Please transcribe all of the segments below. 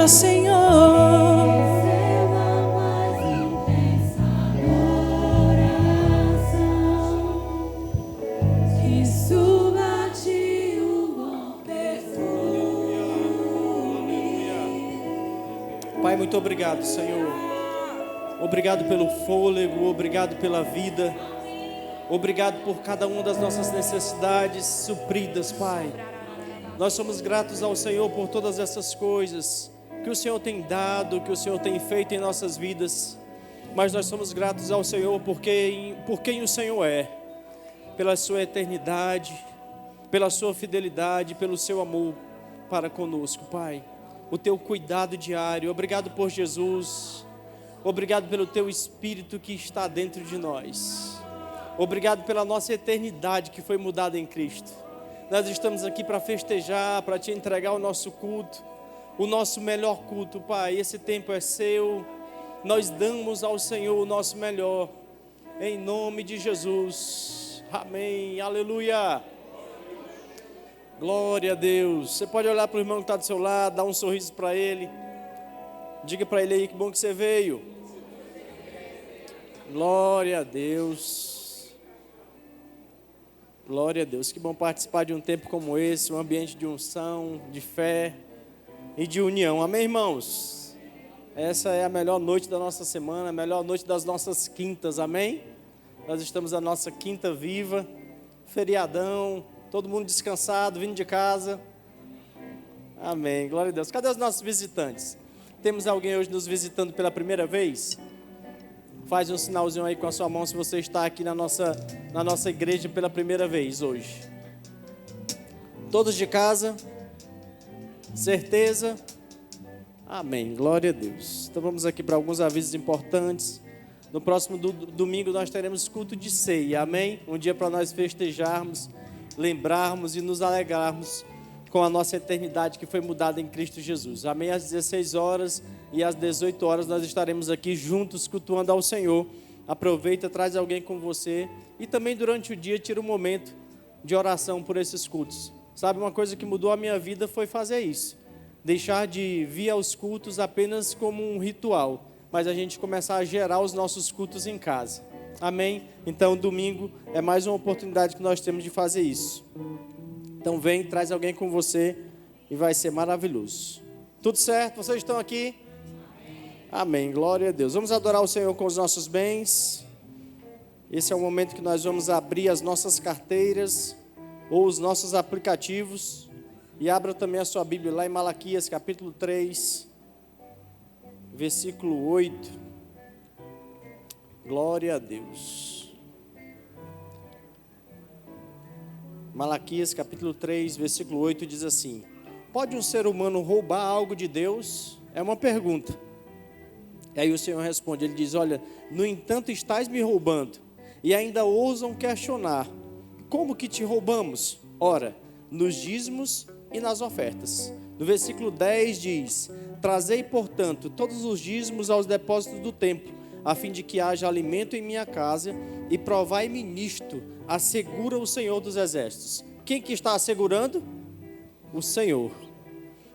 glória, Senhor. Receba mais intensa adoração, que suba a ti o bom perfume. Pai, muito obrigado, Senhor. Obrigado pelo fôlego, obrigado pela vida. Obrigado por cada uma das nossas necessidades supridas, Pai. Nós somos gratos ao Senhor por todas essas coisas que o Senhor tem dado, que o Senhor tem feito em nossas vidas. Mas nós somos gratos ao Senhor por quem o Senhor é, pela sua eternidade, pela sua fidelidade, pelo seu amor para conosco, Pai. O teu cuidado diário. Obrigado por Jesus. Obrigado pelo teu Espírito que está dentro de nós. Obrigado pela nossa eternidade que foi mudada em Cristo. Nós estamos aqui para festejar, para te entregar o nosso culto, o nosso melhor culto, Pai. Esse tempo é seu. Nós damos ao Senhor o nosso melhor, em nome de Jesus. Amém, aleluia. Glória a Deus. Você pode olhar para o irmão que está do seu lado, dar um sorriso para ele. Diga para ele aí que bom que você veio. Glória a Deus. Glória a Deus. Que bom participar de um tempo como esse, um ambiente de unção, de fé e de união. Amém, irmãos? Essa é a melhor noite da nossa semana, a melhor noite das nossas quintas. Amém? Nós estamos na nossa quinta viva, feriadão, todo mundo descansado, vindo de casa. Amém. Glória a Deus. Cadê os nossos visitantes? Temos alguém hoje nos visitando pela primeira vez? Faz um sinalzinho aí com a sua mão se você está aqui na nossa igreja pela primeira vez hoje. Todos de casa? Certeza? Amém. Glória a Deus. Então vamos aqui para alguns avisos importantes. No próximo domingo nós teremos culto de ceia. Amém? Um dia para nós festejarmos, lembrarmos e nos alegrarmos com a nossa eternidade que foi mudada em Cristo Jesus. Amém? Às 16 horas e às 18 horas nós estaremos aqui juntos cultuando ao Senhor. Aproveita, traz alguém com você e também durante o dia tira um momento de oração por esses cultos. Sabe, uma coisa que mudou a minha vida foi fazer isso. Deixar de vir aos cultos apenas como um ritual, mas a gente começar a gerar os nossos cultos em casa. Amém? Então domingo é mais uma oportunidade que nós temos de fazer isso. Então vem, traz alguém com você e vai ser maravilhoso. Tudo certo? Vocês estão aqui? Amém, glória a Deus. Vamos adorar o Senhor com os nossos bens. Esse é o momento que nós vamos abrir as nossas carteiras ou os nossos aplicativos. E abra também a sua Bíblia lá em Malaquias capítulo 3, versículo 8. Glória a Deus. Malaquias capítulo 3, versículo 8 diz assim: pode um ser humano roubar algo de Deus? É uma pergunta. E aí o Senhor responde, ele diz, olha, no entanto estás me roubando, e ainda ousam questionar, como que te roubamos? Ora, nos dízimos e nas ofertas. No versículo 10 diz, trazei portanto todos os dízimos aos depósitos do templo, a fim de que haja alimento em minha casa, e provai-me nisto, assegura o Senhor dos exércitos. Quem que está assegurando? O Senhor.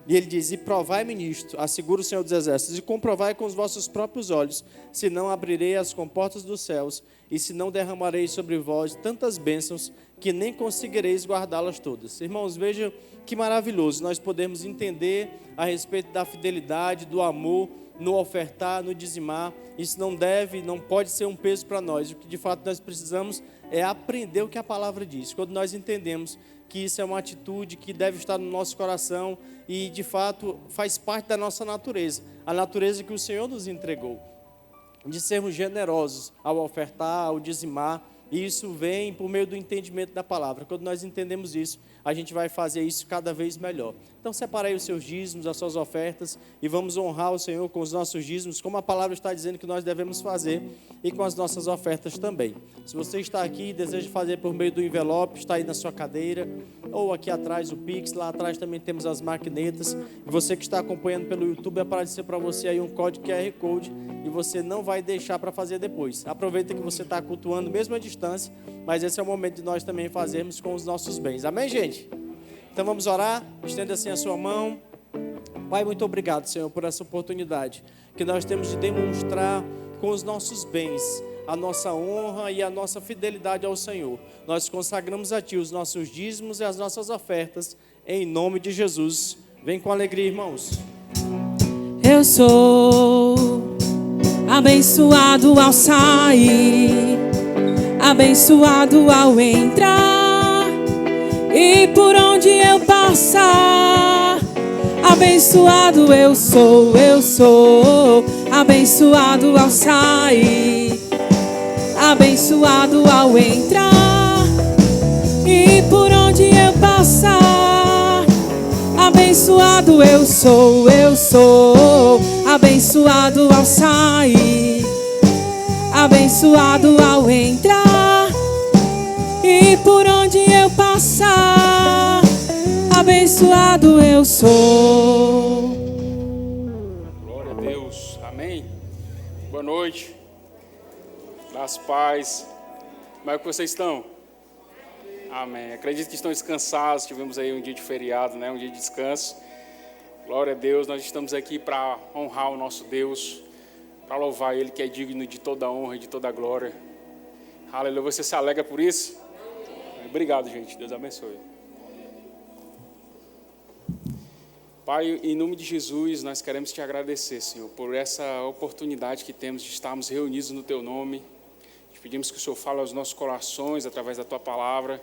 E ele diz, e provai-me nisto, assegura o Senhor dos exércitos, e comprovai com os vossos próprios olhos, se não abrirei as comportas dos céus, e se não derramarei sobre vós tantas bênçãos, que nem conseguireis guardá-las todas. Irmãos, vejam que maravilhoso nós podemos entender a respeito da fidelidade, do amor, no ofertar, no dizimar. Isso não pode ser um peso para nós. O que de fato nós precisamos é aprender o que a palavra diz. Quando nós entendemos que isso é uma atitude que deve estar no nosso coração e de fato faz parte da nossa natureza, a natureza que o Senhor nos entregou, de sermos generosos ao ofertar, ao dizimar. E isso vem por meio do entendimento da palavra. Quando nós entendemos isso, a gente vai fazer isso cada vez melhor. Então separe aí os seus dízimos, as suas ofertas, e vamos honrar o Senhor com os nossos dízimos, como a palavra está dizendo que nós devemos fazer, e com as nossas ofertas também. Se você está aqui e deseja fazer por meio do envelope, está aí na sua cadeira, ou aqui atrás o Pix, lá atrás também temos as maquinetas. E você que está acompanhando pelo YouTube, vai aparecer para você aí um código QR Code, e você não vai deixar para fazer depois. Aproveita que você está cultuando mesmo à distância, mas esse é o momento de nós também fazermos com os nossos bens. Amém, gente? Então vamos orar. Estenda assim a sua mão. Pai, muito obrigado, Senhor, por essa oportunidade que nós temos de demonstrar com os nossos bens a nossa honra e a nossa fidelidade ao Senhor. Nós consagramos a Ti os nossos dízimos e as nossas ofertas, em nome de Jesus. Vem com alegria, irmãos. Eu sou abençoado ao sair, abençoado ao entrar, e por onde eu passar, abençoado eu sou abençoado ao sair, abençoado ao entrar, e por onde eu passar, abençoado eu sou abençoado ao sair, abençoado ao entrar, e por onde eu passar, abençoado eu sou. Glória a Deus, amém. Boa noite, das paz. Como é que vocês estão? Amém. Acredito que estão descansados. Tivemos aí um dia de feriado, né? Um dia de descanso. Glória a Deus. Nós estamos aqui para honrar o nosso Deus, para louvar Ele, que é digno de toda honra e de toda glória. Aleluia. Você se alegra por isso? Obrigado, gente. Deus abençoe. Pai, em nome de Jesus, nós queremos te agradecer, Senhor, por essa oportunidade que temos de estarmos reunidos no Teu nome. Te pedimos que o Senhor fale aos nossos corações através da Tua palavra,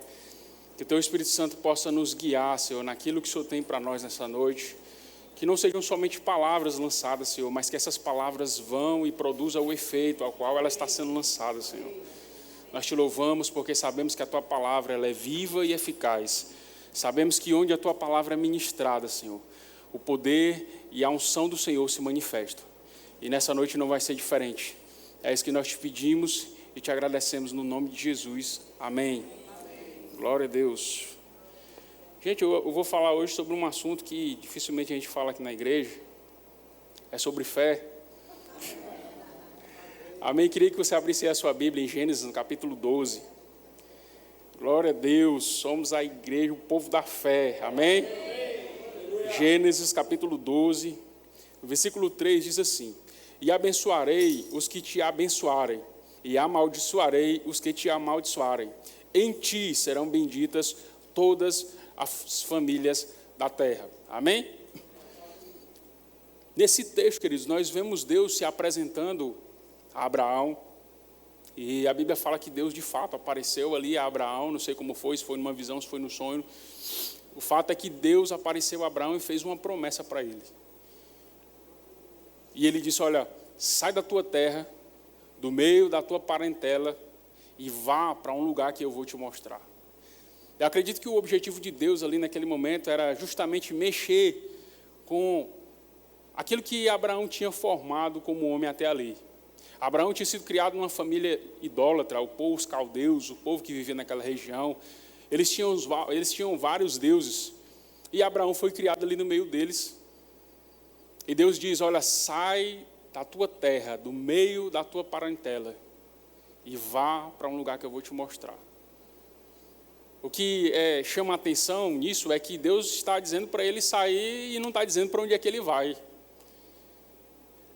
que o Teu Espírito Santo possa nos guiar, Senhor, naquilo que o Senhor tem para nós nessa noite. Que não sejam somente palavras lançadas, Senhor, mas que essas palavras vão e produzam o efeito ao qual ela está sendo lançada, Senhor. Nós te louvamos porque sabemos que a Tua palavra ela é viva e eficaz. Sabemos que onde a Tua palavra é ministrada, Senhor, o poder e a unção do Senhor se manifestam. E nessa noite não vai ser diferente. É isso que nós te pedimos e te agradecemos no nome de Jesus. Amém. Glória a Deus. Gente, eu vou falar hoje sobre um assunto que dificilmente a gente fala aqui na igreja. É sobre fé. Amém. Queria que você abrisse a sua Bíblia em Gênesis, no capítulo 12. Glória a Deus. Somos a igreja, o povo da fé. Amém. Gênesis capítulo 12, versículo 3 diz assim: E abençoarei os que te abençoarem, e amaldiçoarei os que te amaldiçoarem. Em ti serão benditas todas as famílias da terra. Amém? Nesse texto, queridos, nós vemos Deus se apresentando a Abraão, e a Bíblia fala que Deus de fato apareceu ali a Abraão, não sei como foi, se foi numa visão, se foi no sonho. O fato é que Deus apareceu a Abraão e fez uma promessa para ele. E ele disse: olha, sai da tua terra, do meio da tua parentela, e vá para um lugar que eu vou te mostrar. Eu acredito que o objetivo de Deus ali naquele momento era justamente mexer com aquilo que Abraão tinha formado como homem até ali. Abraão tinha sido criado numa família idólatra, o povo os caldeus, o povo que vivia naquela região. Eles tinham vários deuses, e Abraão foi criado ali no meio deles. E Deus diz: olha, sai da tua terra, do meio da tua parentela, e vá para um lugar que eu vou te mostrar. O que chama a atenção nisso é que Deus está dizendo para ele sair e não está dizendo para onde é que ele vai.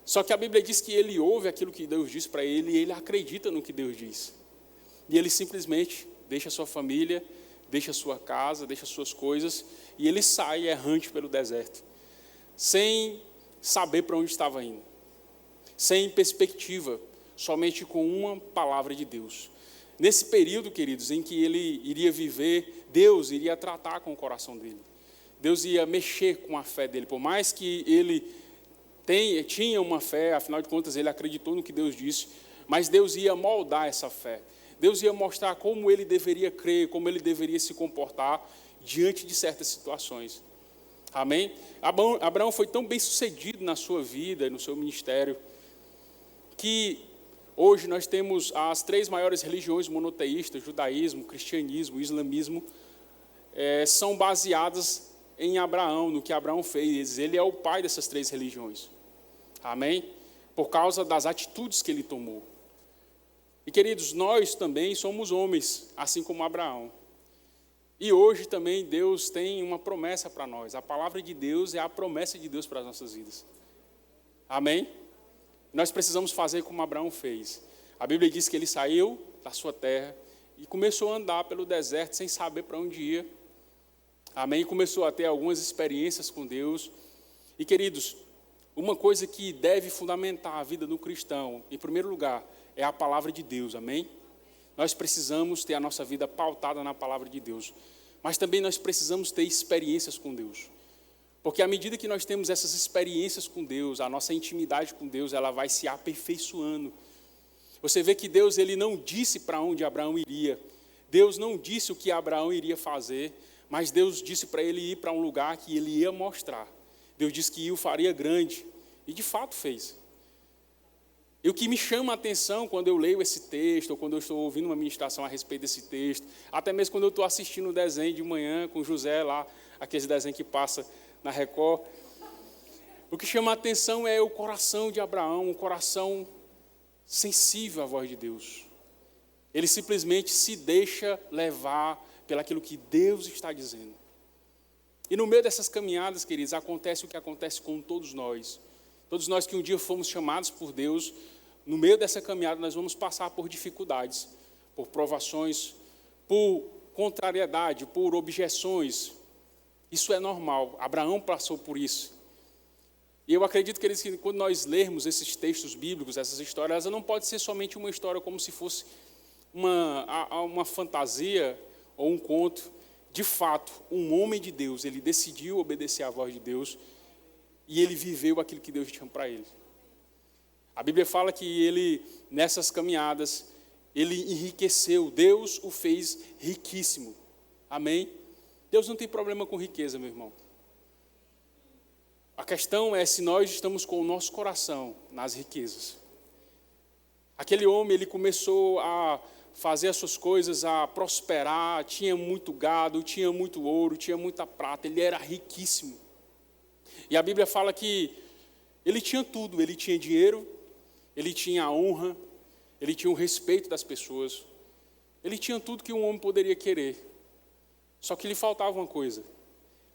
Só que a Bíblia diz que ele ouve aquilo que Deus diz para ele e ele acredita no que Deus diz. E ele simplesmente deixa a sua família, deixa a sua casa, deixa as suas coisas, e ele sai errante pelo deserto, sem saber para onde estava indo, sem perspectiva, somente com uma palavra de Deus. Nesse período, queridos, em que ele iria viver, Deus iria tratar com o coração dele. Deus ia mexer com a fé dele. Por mais que ele tinha uma fé, afinal de contas ele acreditou no que Deus disse, mas Deus ia moldar essa fé. Deus ia mostrar como ele deveria crer, como ele deveria se comportar diante de certas situações. Amém? Abraão foi tão bem sucedido na sua vida, no seu ministério, que hoje nós temos as 3 maiores religiões monoteístas, judaísmo, cristianismo, islamismo, são baseadas em Abraão, no que Abraão fez. Ele é o pai dessas 3 religiões. Amém? Por causa das atitudes que ele tomou. E, queridos, nós também somos homens, assim como Abraão. E hoje também Deus tem uma promessa para nós. A palavra de Deus é a promessa de Deus para as nossas vidas. Amém? Nós precisamos fazer como Abraão fez. A Bíblia diz que ele saiu da sua terra e começou a andar pelo deserto sem saber para onde ia. Amém? E começou a ter algumas experiências com Deus. E, queridos, uma coisa que deve fundamentar a vida do cristão, em primeiro lugar, é a palavra de Deus. Amém? Nós precisamos ter a nossa vida pautada na palavra de Deus. Mas também nós precisamos ter experiências com Deus. Porque à medida que nós temos essas experiências com Deus, a nossa intimidade com Deus, ela vai se aperfeiçoando. Você vê que Deus, ele não disse para onde Abraão iria. Deus não disse o que Abraão iria fazer, mas Deus disse para ele ir para um lugar que ele ia mostrar. Deus disse que o faria grande, e de fato fez. E o que me chama a atenção quando eu leio esse texto, ou quando eu estou ouvindo uma ministração a respeito desse texto, até mesmo quando eu estou assistindo o desenho de manhã com o José lá, aquele desenho que passa na Record, o que chama a atenção é o coração de Abraão, um coração sensível à voz de Deus. Ele simplesmente se deixa levar pelaquilo que Deus está dizendo. E no meio dessas caminhadas, queridos, acontece o que acontece com todos nós. Todos nós que um dia fomos chamados por Deus, no meio dessa caminhada nós vamos passar por dificuldades, por provações, por contrariedade, por objeções. Isso é normal. Abraão passou por isso. E eu acredito, queridos, que quando nós lermos esses textos bíblicos, essas histórias, ela não pode ser somente uma história como se fosse uma fantasia ou um conto. De fato, um homem de Deus, ele decidiu obedecer à voz de Deus e ele viveu aquilo que Deus tinha para ele. A Bíblia fala que ele, nessas caminhadas, ele enriqueceu. Deus o fez riquíssimo. Amém? Deus não tem problema com riqueza, meu irmão. A questão é se nós estamos com o nosso coração nas riquezas. Aquele homem, ele começou a fazer as suas coisas, a prosperar, tinha muito gado, tinha muito ouro, tinha muita prata, ele era riquíssimo. E a Bíblia fala que ele tinha tudo, ele tinha dinheiro, ele tinha a honra, ele tinha o respeito das pessoas, ele tinha tudo que um homem poderia querer. Só que lhe faltava uma coisa,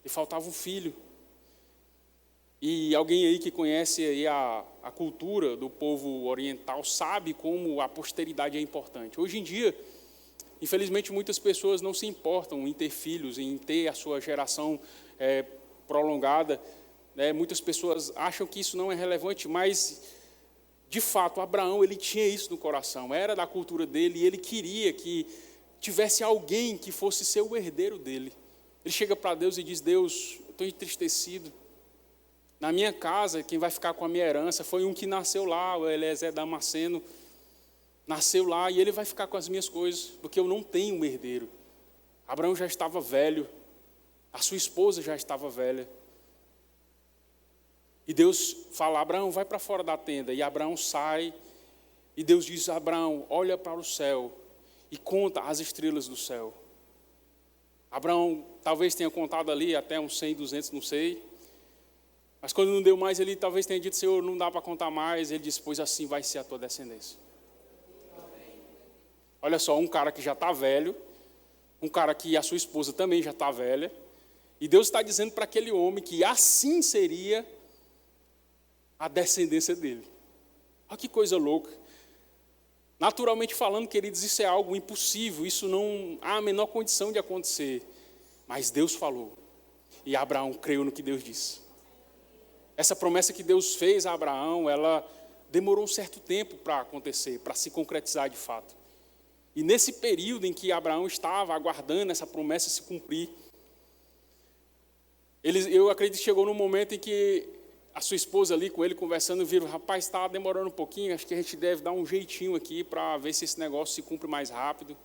lhe faltava um filho. E alguém aí que conhece aí a cultura do povo oriental sabe como a posteridade é importante. Hoje em dia, infelizmente, muitas pessoas não se importam em ter filhos, em ter a sua geração prolongada. Muitas pessoas acham que isso não é relevante, mas, de fato, Abraão, ele tinha isso no coração. Era da cultura dele e ele queria que tivesse alguém que fosse ser o herdeiro dele. Ele chega para Deus e diz: Deus, eu estou entristecido. Na minha casa, quem vai ficar com a minha herança foi um que nasceu lá, o Eliezer Damasceno, nasceu lá e ele vai ficar com as minhas coisas, porque eu não tenho um herdeiro. Abraão já estava velho, a sua esposa já estava velha. E Deus fala: Abraão, vai para fora da tenda. E Abraão sai, e Deus diz: Abraão, olha para o céu e conta as estrelas do céu. Abraão talvez tenha contado ali até uns 100, 200, não sei. Mas quando não deu mais, ele talvez tenha dito: Senhor, não dá para contar mais. Ele disse: pois assim vai ser a tua descendência. Olha só, um cara que já está velho, um cara que a sua esposa também já está velha, e Deus está dizendo para aquele homem que assim seria a descendência dele. Olha que coisa louca. Naturalmente falando, queridos, isso é algo impossível, isso não há a menor condição de acontecer. Mas Deus falou, e Abraão creu no que Deus disse. Essa promessa que Deus fez a Abraão, ela demorou um certo tempo para acontecer, para se concretizar de fato. E nesse período em que Abraão estava aguardando essa promessa se cumprir, eu acredito que chegou num momento em que a sua esposa ali com ele conversando, viram: rapaz, está demorando um pouquinho, acho que a gente deve dar um jeitinho aqui para ver se esse negócio se cumpre mais rápido.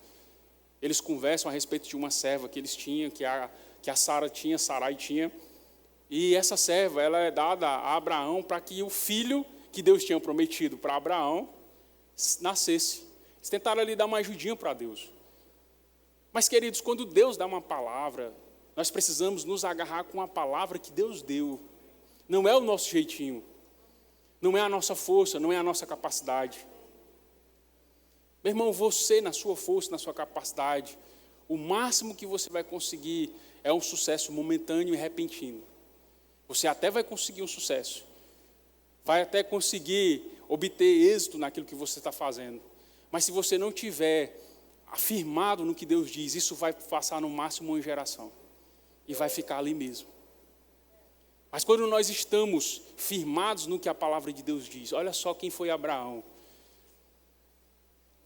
Eles conversam a respeito de uma serva que eles tinham, que a Sarai tinha. E essa serva, ela é dada a Abraão para que o filho que Deus tinha prometido para Abraão nascesse. Eles tentaram ali dar uma ajudinha para Deus. Mas, queridos, quando Deus dá uma palavra, nós precisamos nos agarrar com a palavra que Deus deu. Não é o nosso jeitinho, não é a nossa força, não é a nossa capacidade. Meu irmão, você na sua força, na sua capacidade, o máximo que você vai conseguir é um sucesso momentâneo e repentino. Você até vai conseguir um sucesso, vai até conseguir obter êxito naquilo que você está fazendo. Mas se você não tiver afirmado no que Deus diz, isso vai passar no máximo uma geração. E vai ficar ali mesmo. Mas quando nós estamos firmados no que a palavra de Deus diz, olha só quem foi Abraão.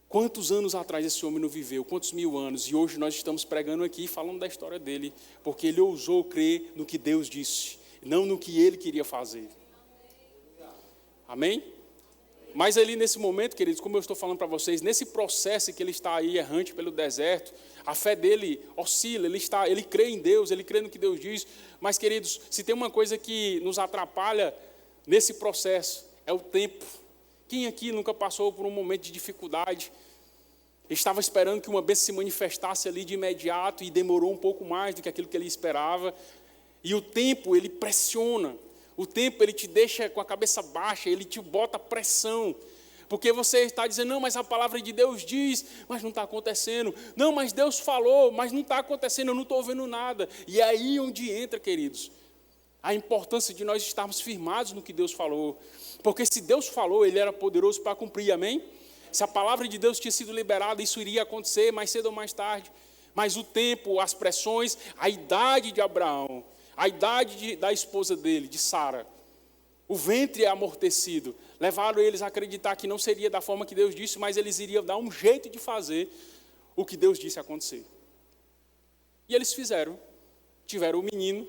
Quantos anos atrás esse homem não viveu? Quantos mil anos? E hoje nós estamos pregando aqui, falando da história dele, porque ele ousou crer no que Deus disse, não no que ele queria fazer. Amém? Mas ali nesse momento, queridos, como eu estou falando para vocês, nesse processo que ele está aí errante pelo deserto, a fé dele oscila, ele crê em Deus, ele crê no que Deus diz. Mas, queridos, se tem uma coisa que nos atrapalha nesse processo, é o tempo. Quem aqui nunca passou por um momento de dificuldade? Estava esperando que uma bênção se manifestasse ali de imediato e demorou um pouco mais do que aquilo que ele esperava. E o tempo, ele pressiona. O tempo, ele te deixa com a cabeça baixa, ele te bota pressão. Porque você está dizendo, não, mas a palavra de Deus diz, mas não está acontecendo. Não, mas Deus falou, mas não está acontecendo, eu não estou vendo nada. E é aí onde entra, queridos, a importância de nós estarmos firmados no que Deus falou. Porque se Deus falou, ele era poderoso para cumprir, amém? Se a palavra de Deus tinha sido liberada, isso iria acontecer mais cedo ou mais tarde. Mas o tempo, as pressões, a idade de Abraão, a idade da esposa dele, de Sara, o ventre amortecido, levaram eles a acreditar que não seria da forma que Deus disse, mas eles iriam dar um jeito de fazer o que Deus disse acontecer. E eles fizeram, tiveram o menino,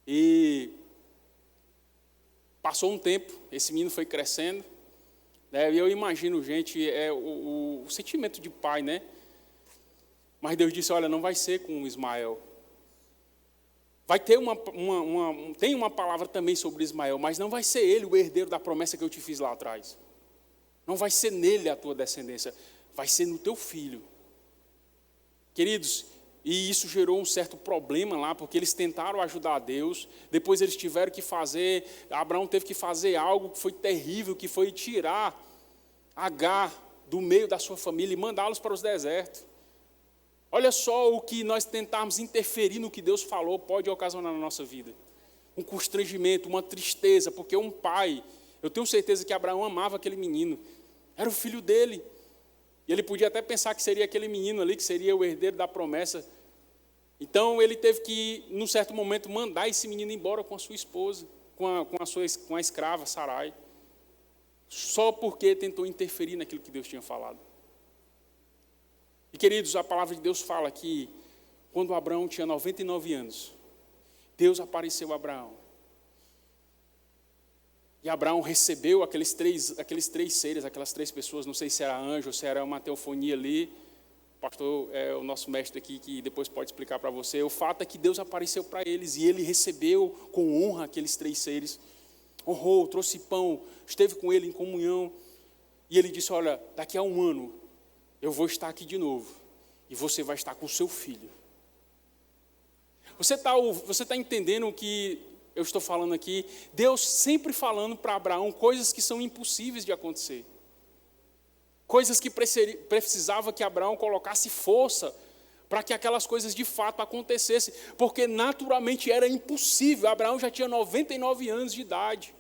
e passou um tempo, esse menino foi crescendo, né? E eu imagino, gente, o sentimento de pai, né? Mas Deus disse, olha, não vai ser com Ismael. Vai ter tem uma palavra também sobre Ismael, mas não vai ser ele o herdeiro da promessa que eu te fiz lá atrás. Não vai ser nele a tua descendência, vai ser no teu filho. Queridos, e isso gerou um certo problema lá, porque eles tentaram ajudar a Deus, depois eles tiveram que fazer, Abraão teve que fazer algo que foi terrível, que foi tirar Agar do meio da sua família e mandá-los para os desertos. Olha só o que nós tentarmos interferir no que Deus falou pode ocasionar na nossa vida. Um constrangimento, uma tristeza, porque um pai, eu tenho certeza que Abraão amava aquele menino, era o filho dele. E ele podia até pensar que seria aquele menino ali, que seria o herdeiro da promessa. Então ele teve que, num certo momento, mandar esse menino embora com a sua esposa, com a escrava Sarai, só porque tentou interferir naquilo que Deus tinha falado. E, queridos, a palavra de Deus fala que quando Abraão tinha 99 anos, Deus apareceu a Abraão. E Abraão recebeu aqueles três seres, aquelas três pessoas, não sei se era anjo ou se era uma teofonia ali. O pastor é o nosso mestre aqui, que depois pode explicar para você. O fato é que Deus apareceu para eles e ele recebeu com honra aqueles três seres. Honrou, trouxe pão, esteve com ele em comunhão. E ele disse, olha, daqui a um ano, eu vou estar aqui de novo, e você vai estar com o seu filho. Você está entendendo o que eu estou falando aqui? Deus sempre falando para Abraão coisas que são impossíveis de acontecer. Coisas que precisava que Abraão colocasse força para que aquelas coisas de fato acontecessem, porque naturalmente era impossível. Abraão já tinha 99 anos de idade.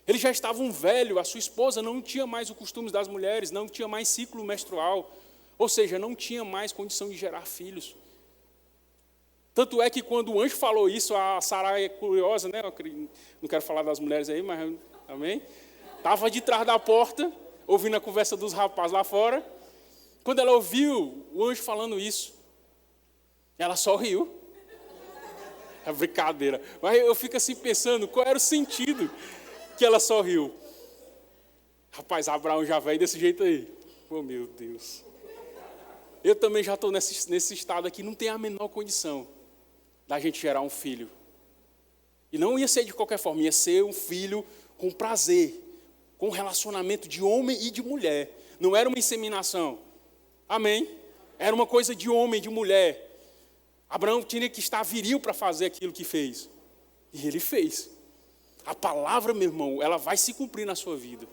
Ele já estava um velho, a sua esposa não tinha mais o costume das mulheres, não tinha mais ciclo menstrual, ou seja, não tinha mais condição de gerar filhos. Tanto é que quando o anjo falou isso, a Sarai é curiosa, né? Não quero falar das mulheres aí, mas amém? Estava de trás da porta, ouvindo a conversa dos rapazes lá fora. Quando ela ouviu o anjo falando isso, ela só riu. É brincadeira. Mas eu fico assim pensando, qual era o sentido que ela sorriu? Rapaz, Abraão já veio desse jeito aí. Oh, meu Deus. Eu também já estou nesse estado aqui, não tem a menor condição da gente gerar um filho. E não ia ser de qualquer forma, ia ser um filho com prazer, com relacionamento de homem e de mulher. Não era uma inseminação. Amém? Era uma coisa de homem e de mulher. Abraão tinha que estar viril para fazer aquilo que fez. E ele fez. A palavra, meu irmão, ela vai se cumprir na sua vida.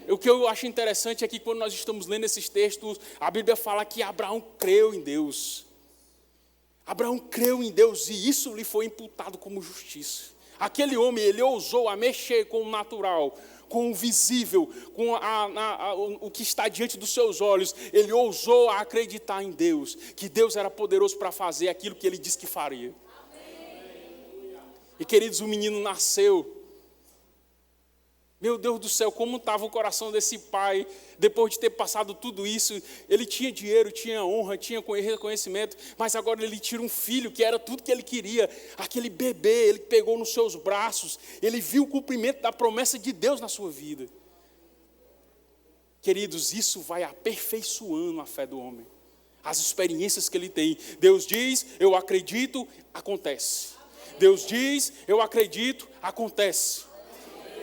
o que eu acho interessante é que quando nós estamos lendo esses textos, a Bíblia fala que Abraão creu em Deus. Abraão creu em Deus e isso lhe foi imputado como justiça. Aquele homem, ele ousou a mexer com o natural, com o visível, com o que está diante dos seus olhos. Ele ousou a acreditar em Deus, que Deus era poderoso para fazer aquilo que ele disse que faria. E queridos, o menino nasceu. Meu Deus do céu, como estava o coração desse pai, depois de ter passado tudo isso. Ele tinha dinheiro, tinha honra, tinha reconhecimento, mas agora ele tira um filho, que era tudo que ele queria. Aquele bebê, ele pegou nos seus braços, ele viu o cumprimento da promessa de Deus na sua vida. Queridos, isso vai aperfeiçoando a fé do homem, as experiências que ele tem. Deus diz, eu acredito, acontece. Deus diz, eu acredito, acontece.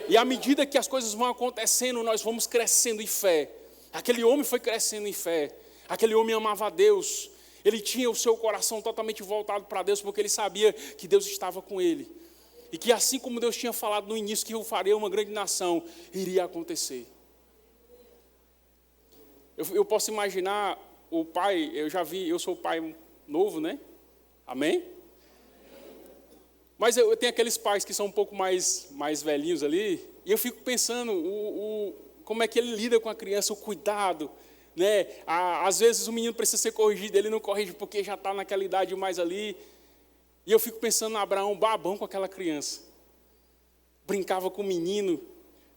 E à medida que as coisas vão acontecendo, nós vamos crescendo em fé. Aquele homem foi crescendo em fé. Aquele homem amava a Deus. Ele tinha o seu coração totalmente voltado para Deus, porque ele sabia que Deus estava com ele. E que assim como Deus tinha falado no início que eu faria uma grande nação, iria acontecer. Eu posso imaginar o pai, eu sou o pai novo, né? Amém? Mas eu tenho aqueles pais que são um pouco mais velhinhos ali, e eu fico pensando como é que ele lida com a criança, o cuidado, né? Às vezes o menino precisa ser corrigido, ele não corrige porque já está naquela idade mais ali. E eu fico pensando no Abraão, babão com aquela criança. Brincava com o menino,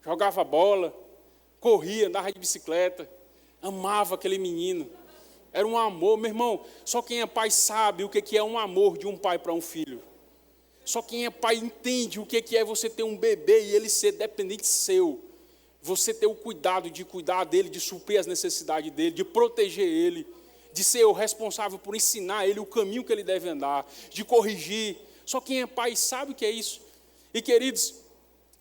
jogava bola, corria, andava de bicicleta, amava aquele menino. Era um amor, meu irmão, só quem é pai sabe o que é um amor de um pai para um filho. Só quem é pai entende o que é você ter um bebê e ele ser dependente seu. Você ter o cuidado de cuidar dele, de suprir as necessidades dele, de proteger ele, de ser o responsável por ensinar ele o caminho que ele deve andar, de corrigir. Só quem é pai sabe o que é isso. E queridos,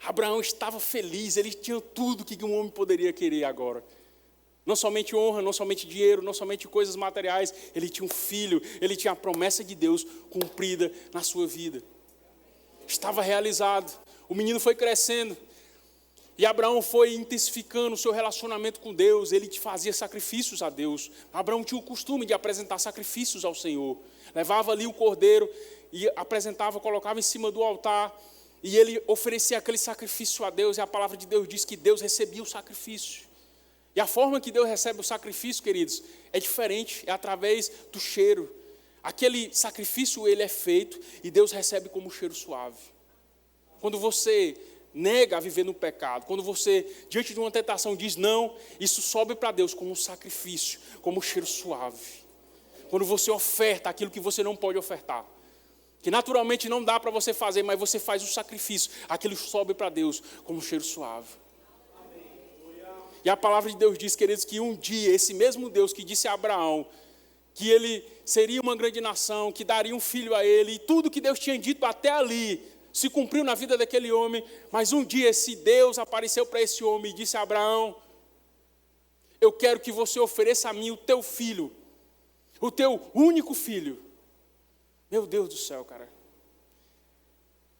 Abraão estava feliz, ele tinha tudo que um homem poderia querer agora. Não somente honra, não somente dinheiro, não somente coisas materiais. Ele tinha um filho, ele tinha a promessa de Deus cumprida na sua vida. Estava realizado. O menino foi crescendo. E Abraão foi intensificando o seu relacionamento com Deus. Ele fazia sacrifícios a Deus. Abraão tinha o costume de apresentar sacrifícios ao Senhor. Levava ali o cordeiro e apresentava, colocava em cima do altar. E ele oferecia aquele sacrifício a Deus. E a palavra de Deus diz que Deus recebia o sacrifício. E a forma que Deus recebe o sacrifício, queridos, é diferente. É através do cheiro. Aquele sacrifício, ele é feito e Deus recebe como um cheiro suave. Quando você nega a viver no pecado, quando você, diante de uma tentação, diz não, isso sobe para Deus como um sacrifício, como um cheiro suave. Quando você oferta aquilo que você não pode ofertar, que naturalmente não dá para você fazer, mas você faz o sacrifício, aquilo sobe para Deus como um cheiro suave. E a palavra de Deus diz, queridos, que um dia esse mesmo Deus que disse a Abraão que ele seria uma grande nação, que daria um filho a ele, e tudo que Deus tinha dito até ali se cumpriu na vida daquele homem. Mas um dia esse Deus apareceu para esse homem e disse a Abraão, eu quero que você ofereça a mim o teu filho, o teu único filho. Meu Deus do céu, cara.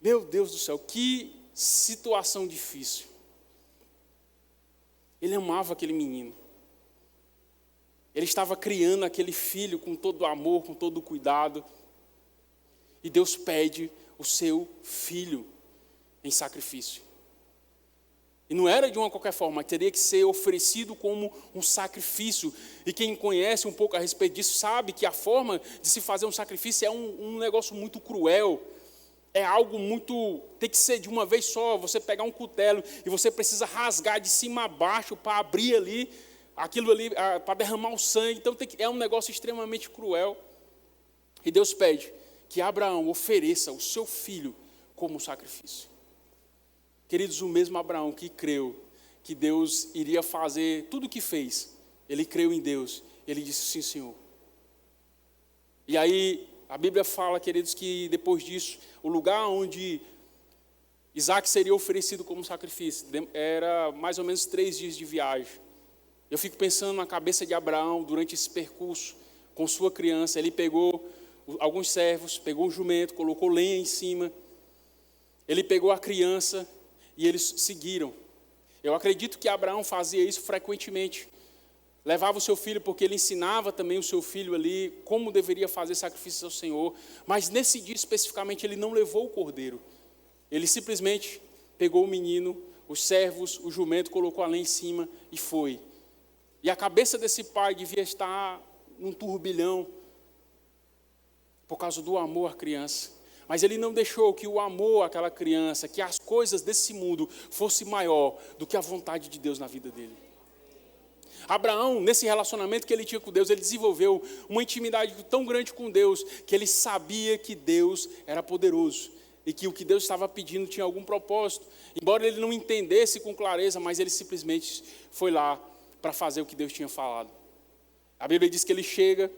Meu Deus do céu, que situação difícil. Ele amava aquele menino. Ele estava criando aquele filho com todo o amor, com todo o cuidado. E Deus pede o seu filho em sacrifício. E não era de uma qualquer forma, teria que ser oferecido como um sacrifício. E quem conhece um pouco a respeito disso sabe que a forma de se fazer um sacrifício é um negócio muito cruel. É algo muito... tem que ser de uma vez só. Você pegar um cutelo e você precisa rasgar de cima a baixo para abrir ali, aquilo ali, para derramar o sangue. Então é um negócio extremamente cruel. E Deus pede que Abraão ofereça o seu filho como sacrifício. Queridos, o mesmo Abraão que creu que Deus iria fazer tudo o que fez, ele creu em Deus, ele disse sim, Senhor. E aí a Bíblia fala, queridos, que depois disso, o lugar onde Isaac seria oferecido como sacrifício era mais ou menos 3 dias de viagem. Eu fico pensando na cabeça de Abraão durante esse percurso com sua criança. Ele pegou alguns servos, pegou um jumento, colocou lenha em cima. Ele pegou a criança e eles seguiram. Eu acredito que Abraão fazia isso frequentemente. Levava o seu filho porque ele ensinava também o seu filho ali como deveria fazer sacrifícios ao Senhor. Mas nesse dia especificamente ele não levou o cordeiro. Ele simplesmente pegou o menino, os servos, o jumento, colocou a lenha em cima e foi. E a cabeça desse pai devia estar num turbilhão por causa do amor à criança. Mas ele não deixou que o amor àquela criança, que as coisas desse mundo fosse maior do que a vontade de Deus na vida dele. Abraão, nesse relacionamento que ele tinha com Deus, ele desenvolveu uma intimidade tão grande com Deus, que ele sabia que Deus era poderoso e que o que Deus estava pedindo tinha algum propósito. Embora ele não entendesse com clareza, mas ele simplesmente foi lá para fazer o que Deus tinha falado. A Bíblia diz que ele chega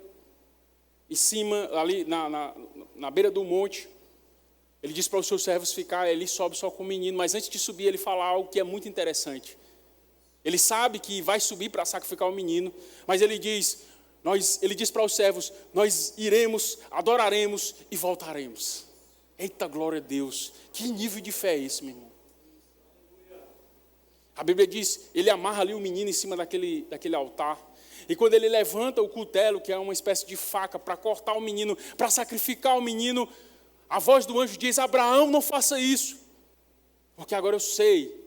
em cima, ali na beira do monte, ele diz para os seus servos ficar, ele sobe só com o menino, mas antes de subir ele fala algo que é muito interessante. Ele sabe que vai subir para sacrificar o menino, mas ele diz para os servos, nós iremos, adoraremos e voltaremos. Eita, glória a Deus, que nível de fé é esse, meu irmão? A Bíblia diz, ele amarra ali o menino em cima daquele altar, e quando ele levanta o cutelo, que é uma espécie de faca, para cortar o menino, para sacrificar o menino, a voz do anjo diz, Abraão, não faça isso, porque agora eu sei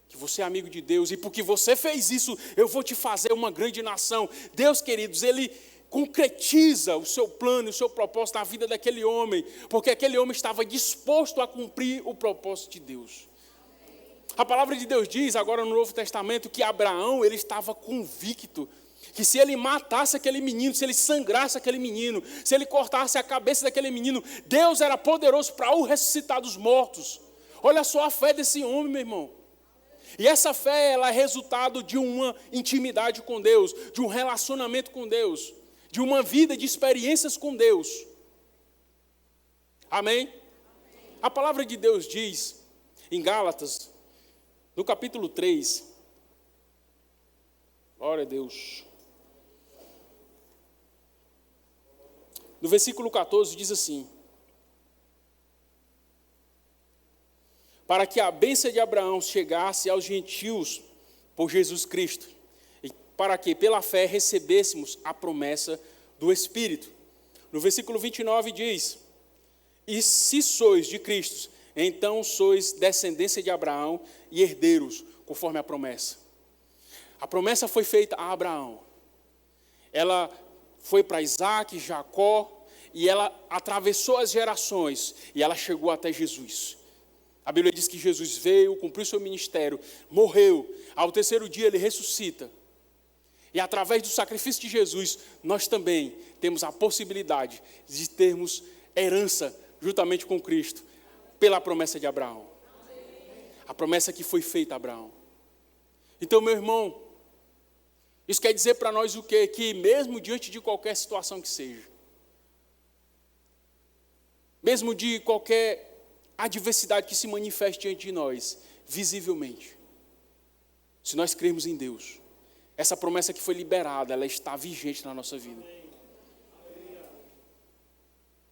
que você é amigo de Deus, e porque você fez isso, eu vou te fazer uma grande nação. Deus, queridos, ele concretiza o seu plano, o seu propósito na vida daquele homem, porque aquele homem estava disposto a cumprir o propósito de Deus. A palavra de Deus diz, agora no Novo Testamento, que Abraão, ele estava convicto, que se ele matasse aquele menino, se ele sangrasse aquele menino, se ele cortasse a cabeça daquele menino, Deus era poderoso para o ressuscitar dos mortos. Olha só a fé desse homem, meu irmão. E essa fé, ela é resultado de uma intimidade com Deus, de um relacionamento com Deus, de uma vida de experiências com Deus. Amém? A palavra de Deus diz, em Gálatas, no capítulo 3, glória a Deus, no versículo 14 diz assim, para que a bênção de Abraão chegasse aos gentios por Jesus Cristo, e para que pela fé recebêssemos a promessa do Espírito. No versículo 29 diz, e se sois de Cristo, então sois descendência de Abraão e herdeiros, conforme a promessa. A promessa foi feita a Abraão. Ela foi para Isaac, Jacó, e ela atravessou as gerações, e ela chegou até Jesus. A Bíblia diz que Jesus veio, cumpriu seu ministério, morreu, ao terceiro dia ele ressuscita. E através do sacrifício de Jesus, nós também temos a possibilidade de termos herança juntamente com Cristo, pela promessa de Abraão. A promessa que foi feita a Abraão. Então, meu irmão, isso quer dizer para nós o quê? Que mesmo diante de qualquer situação que seja, mesmo de qualquer adversidade que se manifeste diante de nós, visivelmente, se nós crermos em Deus, essa promessa que foi liberada, ela está vigente na nossa vida.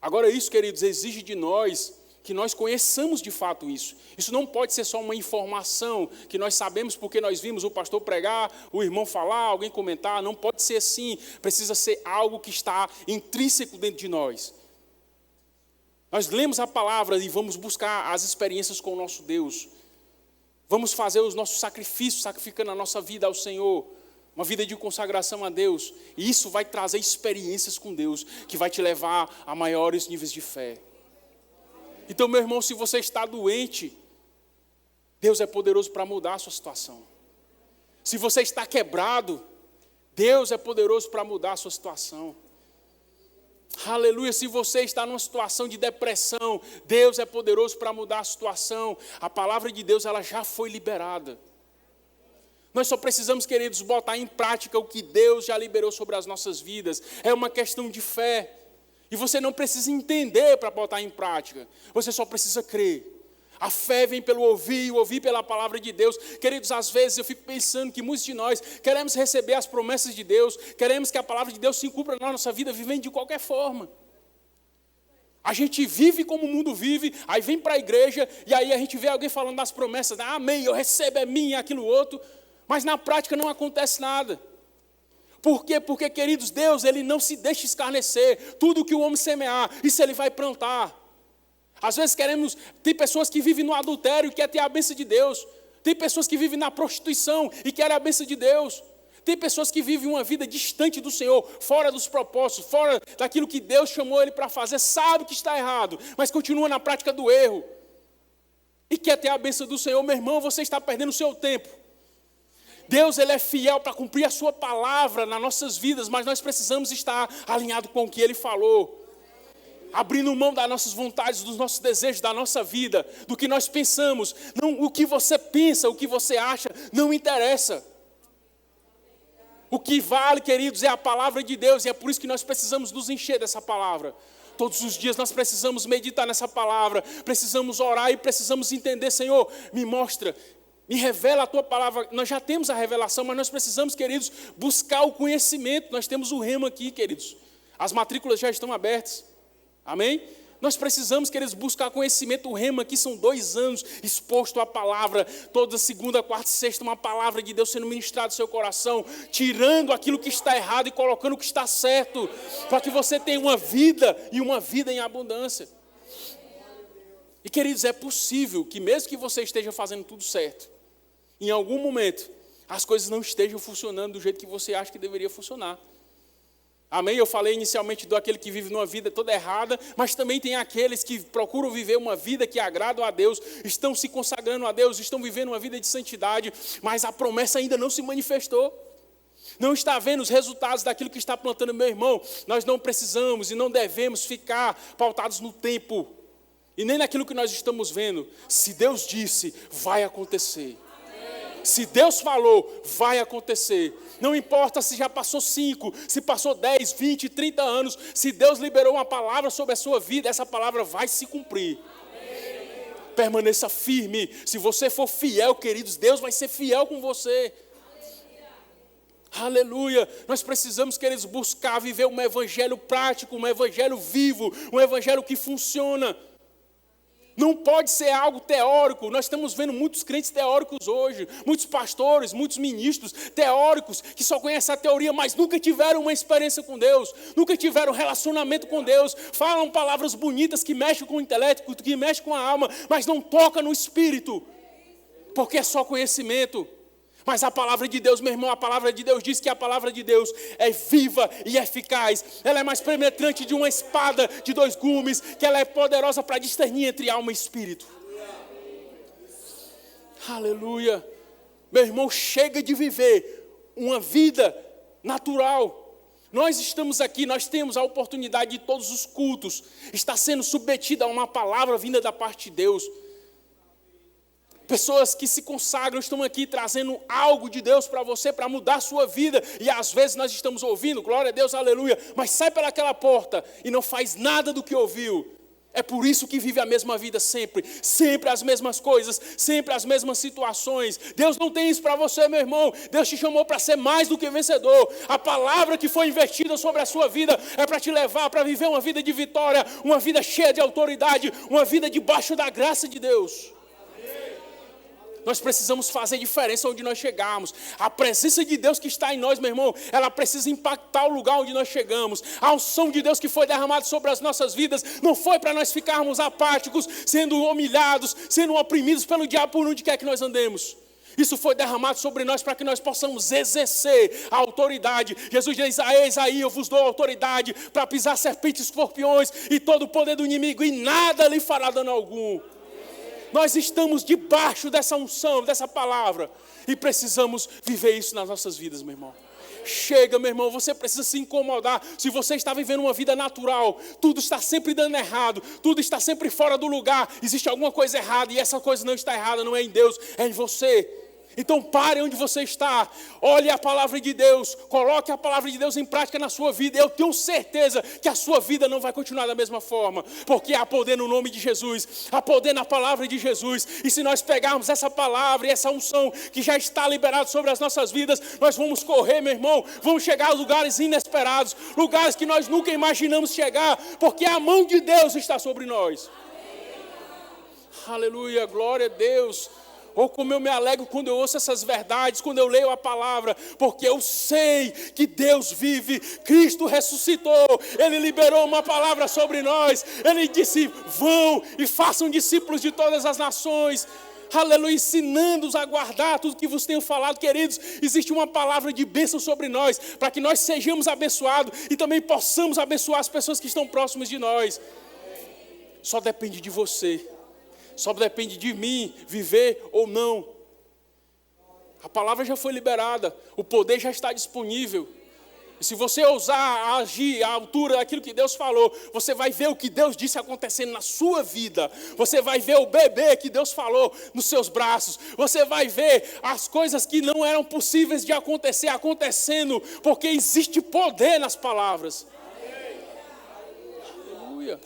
Agora isso, queridos, exige de nós que nós conheçamos de fato isso. Isso não pode ser só uma informação que nós sabemos porque nós vimos o pastor pregar, o irmão falar, alguém comentar. Não pode ser assim. Precisa ser algo que está intrínseco dentro de nós. Nós lemos a palavra e vamos buscar as experiências com o nosso Deus. Vamos fazer os nossos sacrifícios, sacrificando a nossa vida ao Senhor. Uma vida de consagração a Deus. E isso vai trazer experiências com Deus, que vai te levar a maiores níveis de fé. Então, meu irmão, se você está doente, Deus é poderoso para mudar a sua situação. Se você está quebrado, Deus é poderoso para mudar a sua situação. Aleluia, se você está numa situação de depressão, Deus é poderoso para mudar a situação. A palavra de Deus, ela já foi liberada. Nós só precisamos, queridos, botar em prática o que Deus já liberou sobre as nossas vidas. É uma questão de fé. E você não precisa entender para botar em prática. Você só precisa crer. A fé vem pelo ouvir e ouvir pela palavra de Deus. Queridos, às vezes eu fico pensando que muitos de nós queremos receber as promessas de Deus, queremos que a palavra de Deus se cumpra na nossa vida, vivendo de qualquer forma. A gente vive como o mundo vive, aí vem para a igreja e aí a gente vê alguém falando das promessas, amém, eu recebo, é minha, aquilo outro, mas na prática não acontece nada. Por quê? Porque, queridos, Deus, Ele não se deixa escarnecer. Tudo que o homem semear, isso Ele vai plantar. Às vezes tem pessoas que vivem no adultério e querem ter a bênção de Deus. Tem pessoas que vivem na prostituição e querem a bênção de Deus. Tem pessoas que vivem uma vida distante do Senhor, fora dos propósitos, fora daquilo que Deus chamou ele para fazer, sabe que está errado, mas continua na prática do erro. E quer ter a bênção do Senhor, meu irmão, você está perdendo o seu tempo. Deus, Ele é fiel para cumprir a sua palavra nas nossas vidas, mas nós precisamos estar alinhados com o que Ele falou. Abrindo mão das nossas vontades, dos nossos desejos, da nossa vida, do que nós pensamos. Não, o que você pensa, o que você acha, não interessa. O que vale, queridos, é a palavra de Deus, e é por isso que nós precisamos nos encher dessa palavra. Todos os dias nós precisamos meditar nessa palavra, precisamos orar e precisamos entender, Senhor, me mostra, me revela a Tua palavra. Nós já temos a revelação, mas nós precisamos, queridos, buscar o conhecimento. Nós temos o rema aqui, queridos. As matrículas já estão abertas. Amém? Nós precisamos, queridos, buscar conhecimento. O rema aqui são 2 anos exposto à palavra. Toda segunda, quarta e sexta, uma palavra de Deus sendo ministrada no seu coração, tirando aquilo que está errado e colocando o que está certo, para que você tenha uma vida e uma vida em abundância. E, queridos, é possível que mesmo que você esteja fazendo tudo certo, em algum momento as coisas não estejam funcionando do jeito que você acha que deveria funcionar. Amém? Eu falei inicialmente do aquele que vive numa vida toda errada, mas também tem aqueles que procuram viver uma vida que agrada a Deus, estão se consagrando a Deus, estão vivendo uma vida de santidade, mas a promessa ainda não se manifestou. Não está vendo os resultados daquilo que está plantando, meu irmão. Nós não precisamos e não devemos ficar pautados no tempo e nem naquilo que nós estamos vendo. Se Deus disse, vai acontecer. Se Deus falou, vai acontecer. Não importa se já passou 5, se passou 10, 20, 30 anos. Se Deus liberou uma palavra sobre a sua vida, essa palavra vai se cumprir. Permaneça firme. Se você for fiel, queridos, Deus vai ser fiel com você. Aleluia. Nós precisamos, queridos, buscar viver um evangelho prático, um evangelho vivo, um evangelho que funciona. Não pode ser algo teórico. Nós estamos vendo muitos crentes teóricos hoje, muitos pastores, muitos ministros teóricos que só conhecem a teoria, mas nunca tiveram uma experiência com Deus, nunca tiveram um relacionamento com Deus. Falam palavras bonitas que mexem com o intelecto, que mexem com a alma, mas não tocam no espírito, porque é só conhecimento. Mas a palavra de Deus, meu irmão, a palavra de Deus diz que a palavra de Deus é viva e eficaz. Ela é mais penetrante de uma espada de 2 gumes, que ela é poderosa para discernir entre alma e espírito. Aleluia. Meu irmão, chega de viver uma vida natural. Nós estamos aqui, nós temos a oportunidade de todos os cultos estar sendo submetido a uma palavra vinda da parte de Deus. Pessoas que se consagram estão aqui trazendo algo de Deus para você, para mudar a sua vida. E às vezes nós estamos ouvindo, glória a Deus, aleluia, mas sai pelaquela porta e não faz nada do que ouviu. É por isso que vive a mesma vida sempre. Sempre as mesmas coisas, sempre as mesmas situações. Deus não tem isso para você, meu irmão. Deus te chamou para ser mais do que vencedor. A palavra que foi investida sobre a sua vida é para te levar para viver uma vida de vitória, uma vida cheia de autoridade, uma vida debaixo da graça de Deus. Nós precisamos fazer diferença onde nós chegarmos. A presença de Deus que está em nós, meu irmão, ela precisa impactar o lugar onde nós chegamos. A unção de Deus que foi derramada sobre as nossas vidas não foi para nós ficarmos apáticos, sendo humilhados, sendo oprimidos pelo diabo por onde quer que nós andemos. Isso foi derramado sobre nós para que nós possamos exercer a autoridade. Jesus diz, eis aí eu vos dou autoridade para pisar serpentes e escorpiões e todo o poder do inimigo, e nada lhe fará dano algum. Nós estamos debaixo dessa unção, dessa palavra, e precisamos viver isso nas nossas vidas, meu irmão. Chega, meu irmão, você precisa se incomodar. Se você está vivendo uma vida natural, tudo está sempre dando errado, tudo está sempre fora do lugar, existe alguma coisa errada, e essa coisa não está errada, não é em Deus, é em você. Então pare onde você está, olhe a palavra de Deus, coloque a palavra de Deus em prática na sua vida. Eu tenho certeza que a sua vida não vai continuar da mesma forma, porque há poder no nome de Jesus, há poder na palavra de Jesus. E se nós pegarmos essa palavra e essa unção que já está liberada sobre as nossas vidas, nós vamos correr, meu irmão, vamos chegar a lugares inesperados, lugares que nós nunca imaginamos chegar, porque a mão de Deus está sobre nós. Aleluia, glória a Deus. Oh, como eu me alegro quando eu ouço essas verdades, quando eu leio a palavra, porque eu sei que Deus vive, Cristo ressuscitou, Ele liberou uma palavra sobre nós, Ele disse, vão e façam discípulos de todas as nações, aleluia, ensinando-os a guardar tudo que vos tenho falado. Queridos, existe uma palavra de bênção sobre nós, para que nós sejamos abençoados e também possamos abençoar as pessoas que estão próximas de nós. Só depende de você. Só depende de mim viver ou não. A palavra já foi liberada, o poder já está disponível. E se você ousar agir à altura daquilo que Deus falou, você vai ver o que Deus disse acontecendo na sua vida. Você vai ver o bebê que Deus falou nos seus braços. Você vai ver as coisas que não eram possíveis de acontecer, acontecendo, porque existe poder nas palavras. Aleluia.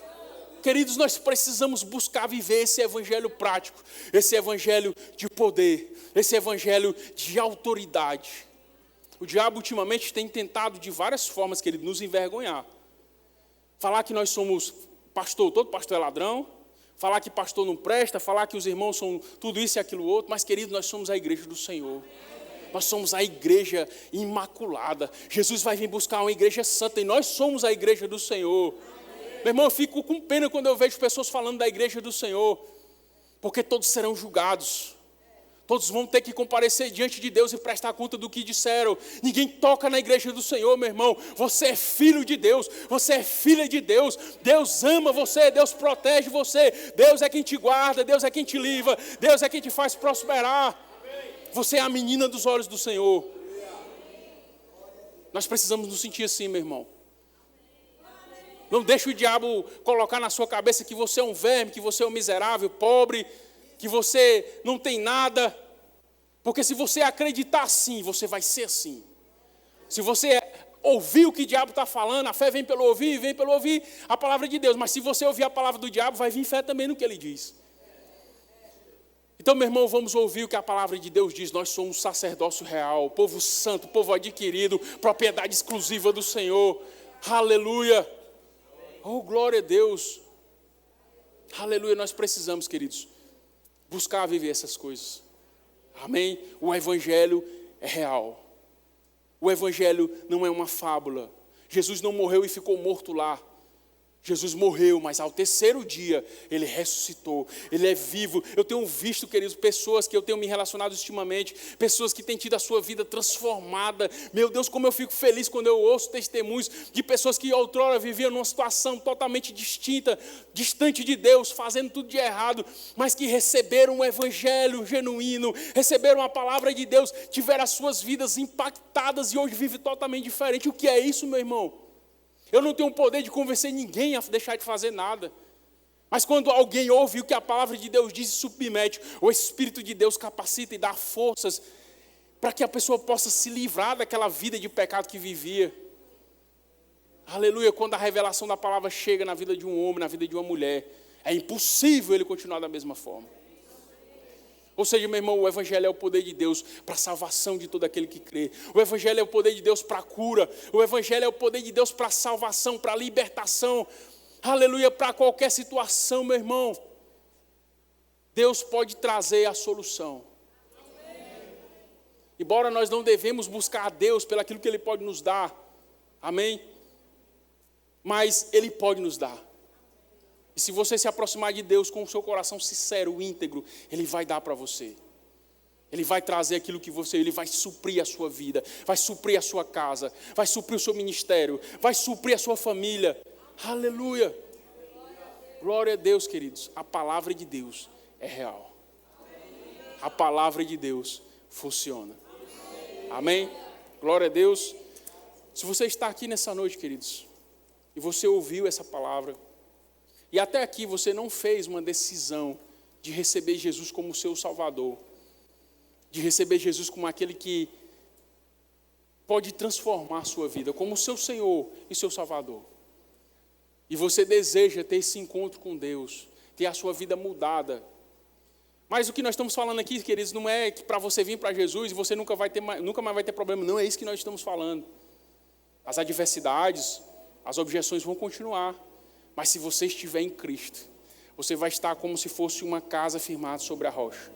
Queridos, nós precisamos buscar viver esse evangelho prático, esse evangelho de poder, esse evangelho de autoridade. O diabo ultimamente tem tentado de várias formas, querido, nos envergonhar. Falar que nós somos pastor, todo pastor é ladrão, falar que pastor não presta, falar que os irmãos são tudo isso e aquilo outro, mas, querido, nós somos a igreja do Senhor. Nós somos a igreja imaculada. Jesus vai vir buscar uma igreja santa e nós somos a igreja do Senhor. Meu irmão, eu fico com pena quando eu vejo pessoas falando da igreja do Senhor, porque todos serão julgados, todos vão ter que comparecer diante de Deus e prestar conta do que disseram. Ninguém toca na igreja do Senhor, meu irmão. Você é filho de Deus, você é filha de Deus. Deus ama você, Deus protege você, Deus é quem te guarda, Deus é quem te livra, Deus é quem te faz prosperar. Você é a menina dos olhos do Senhor. Nós precisamos nos sentir assim, meu irmão. Não deixe o diabo colocar na sua cabeça que você é um verme, que você é um miserável, pobre, que você não tem nada. Porque se você acreditar assim, você vai ser assim. Se você ouvir o que o diabo está falando, a fé vem pelo ouvir, vem pelo ouvir a palavra de Deus. Mas se você ouvir a palavra do diabo, vai vir fé também no que ele diz. Então, meu irmão, vamos ouvir o que a palavra de Deus diz. Nós somos sacerdócio real, povo santo, povo adquirido, propriedade exclusiva do Senhor. Aleluia. Oh, glória a Deus. Aleluia, nós precisamos, queridos, buscar viver essas coisas. Amém? O evangelho é real. O evangelho não é uma fábula. Jesus não morreu e ficou morto lá. Jesus morreu, mas ao terceiro dia, Ele ressuscitou, Ele é vivo. Eu tenho visto, queridos, pessoas que eu tenho me relacionado ultimamente, pessoas que têm tido a sua vida transformada. Meu Deus, como eu fico feliz quando eu ouço testemunhos de pessoas que outrora viviam numa situação totalmente distinta, distante de Deus, fazendo tudo de errado, mas que receberam um evangelho genuíno, receberam a palavra de Deus, tiveram as suas vidas impactadas e hoje vivem totalmente diferente. O que é isso, meu irmão? Eu não tenho o poder de convencer ninguém a deixar de fazer nada. Mas quando alguém ouve o que a palavra de Deus diz e submete, o Espírito de Deus capacita e dá forças para que a pessoa possa se livrar daquela vida de pecado que vivia. Aleluia, quando a revelação da palavra chega na vida de um homem, na vida de uma mulher, é impossível ele continuar da mesma forma. Ou seja, meu irmão, o evangelho é o poder de Deus para a salvação de todo aquele que crê. O evangelho é o poder de Deus para a cura. O evangelho é o poder de Deus para a salvação, para a libertação. Aleluia, para qualquer situação, meu irmão. Deus pode trazer a solução. Embora nós não devemos buscar a Deus pelo aquilo que Ele pode nos dar. Amém? Mas Ele pode nos dar. E se você se aproximar de Deus com o seu coração sincero, íntegro, Ele vai dar para você. Ele vai trazer aquilo que você, Ele vai suprir a sua vida, vai suprir a sua casa, vai suprir o seu ministério, vai suprir a sua família. Aleluia. Glória a Deus, queridos. A palavra de Deus é real. A palavra de Deus funciona. Amém? Glória a Deus. Se você está aqui nessa noite, queridos, e você ouviu essa palavra, e até aqui você não fez uma decisão de receber Jesus como seu Salvador. de receber Jesus como aquele que pode transformar a sua vida, como o seu Senhor e seu Salvador. E você deseja ter esse encontro com Deus, ter a sua vida mudada. Mas o que nós estamos falando aqui, queridos, não é que para você vir para Jesus e você nunca mais vai ter problema. Não é isso que nós estamos falando. As adversidades, as objeções vão continuar. Mas se você estiver em Cristo, você vai estar como se fosse uma casa firmada sobre a rocha.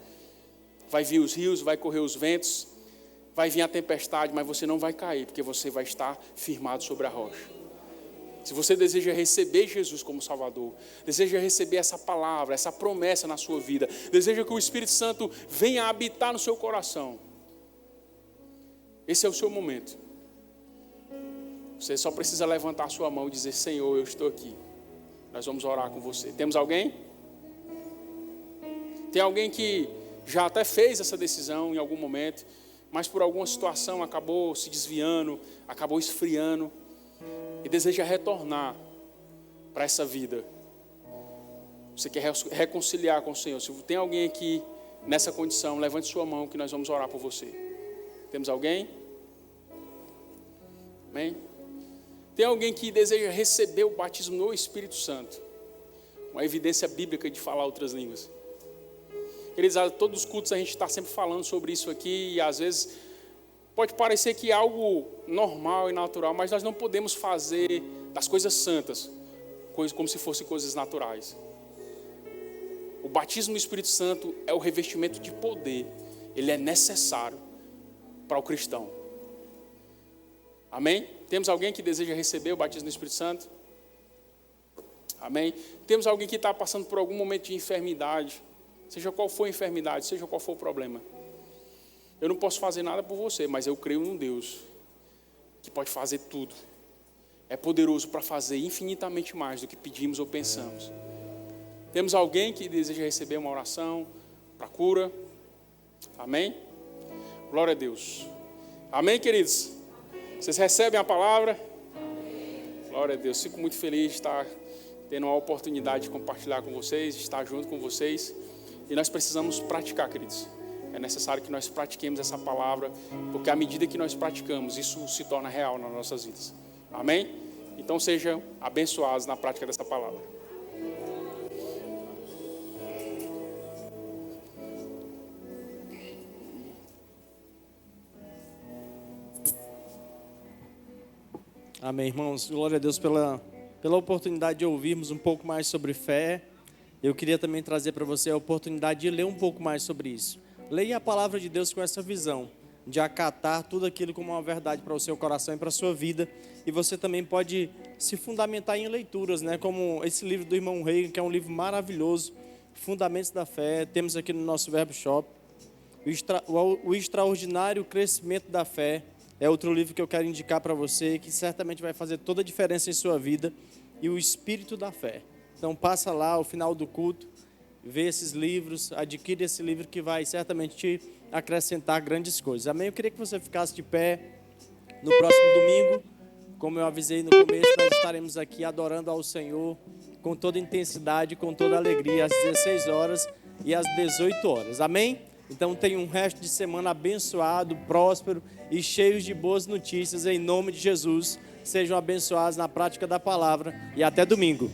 Vai vir os rios, vai correr os ventos, vai vir a tempestade, mas você não vai cair, porque você vai estar firmado sobre a rocha. Se você deseja receber Jesus como Salvador, deseja receber essa palavra, essa promessa na sua vida, deseja que o Espírito Santo venha habitar no seu coração, esse é o seu momento. Você só precisa levantar a sua mão e dizer: Senhor, eu estou aqui. Nós vamos orar com você. Temos alguém? Tem alguém que já até fez essa decisão em algum momento, mas por alguma situação acabou se desviando, acabou esfriando, e deseja retornar para essa vida. Você quer reconciliar com o Senhor. Se tem alguém aqui nessa condição, levante sua mão que nós vamos orar por você. Temos alguém? Amém? Tem alguém que deseja receber o batismo no Espírito Santo? Uma evidência bíblica de falar outras línguas. Queridos, a todos os cultos a gente está sempre falando sobre isso aqui, e às vezes pode parecer que é algo normal e natural, mas nós não podemos fazer das coisas santas como se fossem coisas naturais. O batismo no Espírito Santo é o revestimento de poder. Ele é necessário para o cristão. Amém? Temos alguém que deseja receber o batismo no Espírito Santo? Amém? Temos alguém que está passando por algum momento de enfermidade, seja qual for a enfermidade, seja qual for o problema. Eu não posso fazer nada por você, mas eu creio num Deus que pode fazer tudo. É poderoso para fazer infinitamente mais do que pedimos ou pensamos. Temos alguém que deseja receber uma oração para cura? Amém? Glória a Deus. Amém, queridos? Vocês recebem a palavra? Glória a Deus. Fico muito feliz de estar tendo a oportunidade de compartilhar com vocês, de estar junto com vocês. E nós precisamos praticar, queridos. É necessário que nós pratiquemos essa palavra, porque à medida que nós praticamos, isso se torna real nas nossas vidas. Amém? Então sejam abençoados na prática dessa palavra. Amém, irmãos. Glória a Deus pela oportunidade de ouvirmos um pouco mais sobre fé. Eu queria também trazer para você a oportunidade de ler um pouco mais sobre isso. Leia a palavra de Deus com essa visão, de acatar tudo aquilo como uma verdade para o seu coração e para a sua vida. E você também pode se fundamentar em leituras, né? Como esse livro do irmão Reagan, que é um livro maravilhoso, Fundamentos da Fé. Temos aqui no nosso Verbo Shop. O Extraordinário Crescimento da Fé é outro livro que eu quero indicar para você, que certamente vai fazer toda a diferença em sua vida. E o Espírito da Fé. Então passa lá ao final do culto, vê esses livros, adquire esse livro que vai certamente te acrescentar grandes coisas. Amém? Eu queria que você ficasse de pé no próximo domingo. Como eu avisei no começo, nós estaremos aqui adorando ao Senhor com toda intensidade, com toda alegria, às 16 horas e às 18 horas. Amém? Então tenha um resto de semana abençoado, próspero e cheio de boas notícias em nome de Jesus. Sejam abençoados na prática da palavra e até domingo.